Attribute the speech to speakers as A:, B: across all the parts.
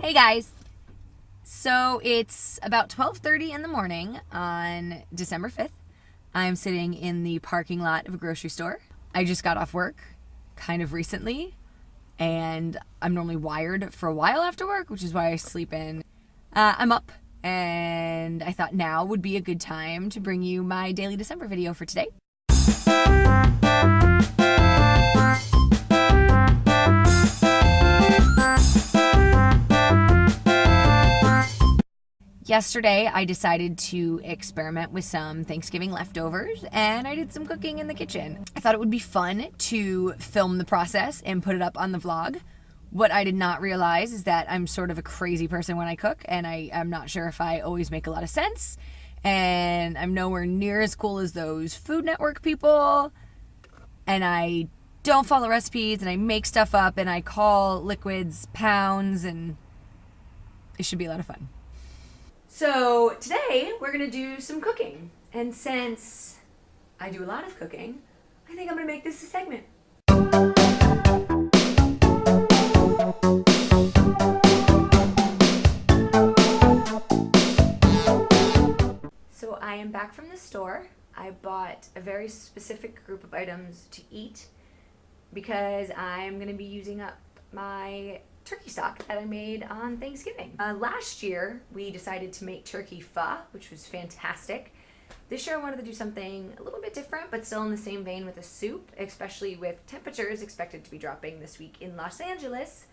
A: Hey guys. So it's about 12:30 in the morning on December 5th. I'm sitting in the parking lot of a grocery store. I just got off work kind of recently, and I'm normally wired for a while after work, which is why I sleep in. I'm up, and I thought now would be a good time to bring you my daily December video for today. Yesterday, I decided to experiment with some Thanksgiving leftovers, and I did some cooking in the kitchen. I thought it would be fun to film the process and put it up on the vlog. What I did not realize is that I'm sort of a crazy person when I cook, and I'm not sure if I always make a lot of sense, and I'm nowhere near as cool as those Food Network people, and I don't follow recipes, and I make stuff up, and I call liquids pounds, and it should be a lot of fun. So today we're gonna do some cooking, and since I do a lot of cooking, I think I'm gonna make this a segment. So I am back from the store. I bought a very specific group of items to eat because I'm gonna be using up my turkey stock that I made on Thanksgiving. Last year, we decided to make turkey pho, which was fantastic. This year, I wanted to do something a little bit different, but still in the same vein with a soup, especially with temperatures expected to be dropping this week in Los Angeles,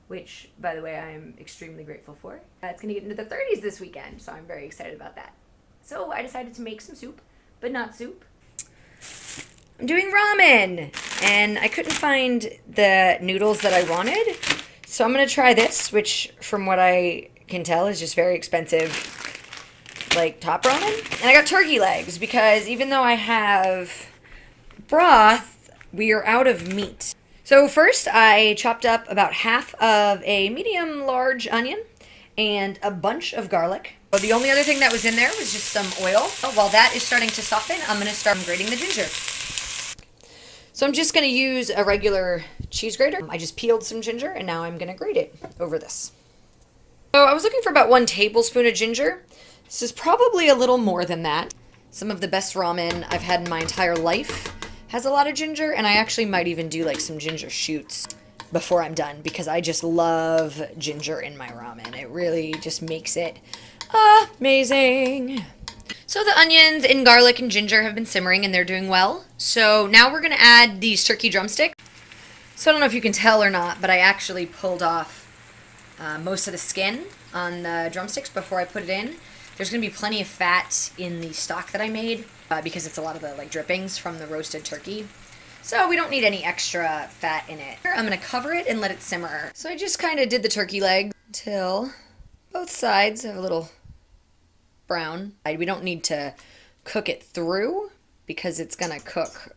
A: which, by the way, I'm extremely grateful for. It's gonna get into the 30s this weekend, so I'm very excited about that. So I decided to make some soup, but not soup. I'm doing ramen, and I couldn't find the noodles that I wanted. So I'm going to try this, which from what I can tell is just very expensive, like top ramen. And I got turkey legs because even though I have broth, we are out of meat. So first I chopped up about half of a medium large onion and a bunch of garlic. But the only other thing that was in there was just some oil. While that is starting to soften, I'm going to start grating the ginger. So I'm just going to use a regular cheese grater. I just peeled some ginger and now I'm going to grate it over this. So I was looking for about 1 tablespoon of ginger. This is probably a little more than that. Some of the best ramen I've had in my entire life has a lot of ginger, and I actually might even do like some ginger shoots before I'm done because I just love ginger in my ramen. It really just makes it amazing. So the onions and garlic and ginger have been simmering and they're doing well. So now we're going to add these turkey drumsticks. So I don't know if you can tell or not, but I actually pulled off most of the skin on the drumsticks before I put it in. There's going to be plenty of fat in the stock that I made because it's a lot of the drippings from the roasted turkey. So we don't need any extra fat in it. I'm going to cover it and let it simmer. So I just kind of did the turkey leg until both sides have a little brown. We don't need to cook it through because it's gonna cook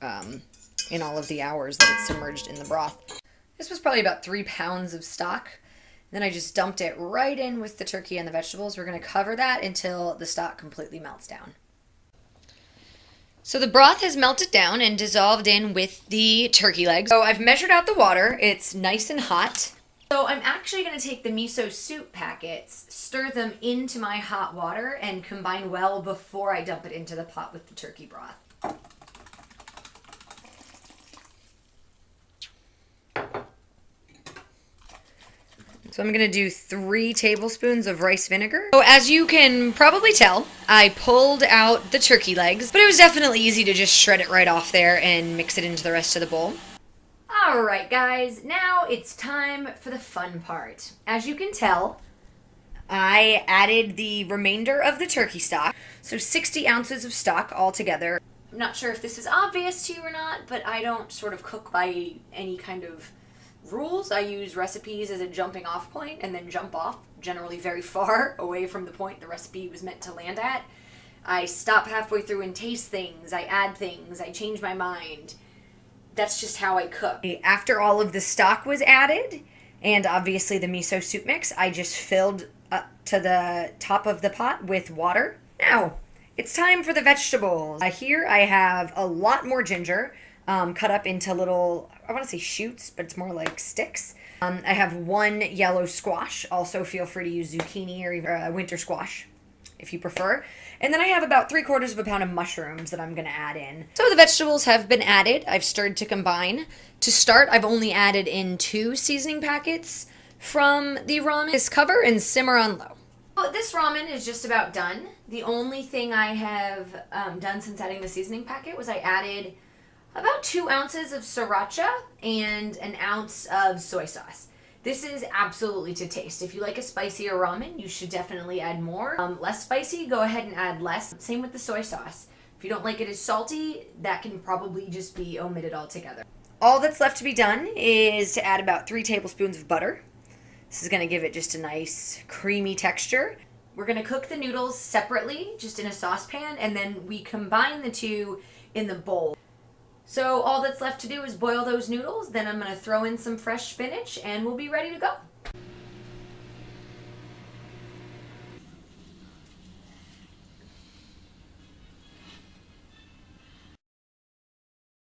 A: in all of the hours that it's submerged in the broth. This was probably about 3 pounds of stock. Then I just dumped it right in with the turkey and the vegetables. We're gonna cover that until the stock completely melts down. So the broth has melted down and dissolved in with the turkey legs. So I've measured out the water. It's nice and hot. So I'm actually going to take the miso soup packets, stir them into my hot water, and combine well before I dump it into the pot with the turkey broth. So I'm going to do 3 tablespoons of rice vinegar. So as you can probably tell, I pulled out the turkey legs, but it was definitely easy to just shred it right off there and mix it into the rest of the bowl. Alright guys, now it's time for the fun part. As you can tell, I added the remainder of the turkey stock, so 60 ounces of stock altogether. I'm not sure if this is obvious to you or not, but I don't sort of cook by any kind of rules. I use recipes as a jumping off point and then jump off, generally very far away from the point the recipe was meant to land at. I stop halfway through and taste things, I add things, I change my mind. That's just how I cook. After all of the stock was added, and obviously the miso soup mix, I just filled up to the top of the pot with water. Now, it's time for the vegetables. Here I have a lot more ginger, cut up into little I want to say shoots, but it's more like sticks. I have 1 yellow squash. Also, feel free to use zucchini or even winter squash if you prefer. And then I have about 3/4 of a pound of mushrooms that I'm going to add in. So the vegetables have been added. I've started to combine. To start, I've only added in 2 seasoning packets from the ramen. Just cover and simmer on low. Well, this ramen is just about done. The only thing I have done since adding the seasoning packet was I added about 2 ounces of sriracha and an ounce of soy sauce. This is absolutely to taste. If you like a spicier ramen, you should definitely add more. Less spicy, go ahead and add less. Same with the soy sauce. If you don't like it as salty, that can probably just be omitted altogether. All that's left to be done is to add about 3 tablespoons of butter. This is going to give it just a nice creamy texture. We're going to cook the noodles separately, just in a saucepan, and then we combine the two in the bowl. So all that's left to do is boil those noodles, then I'm going to throw in some fresh spinach and we'll be ready to go.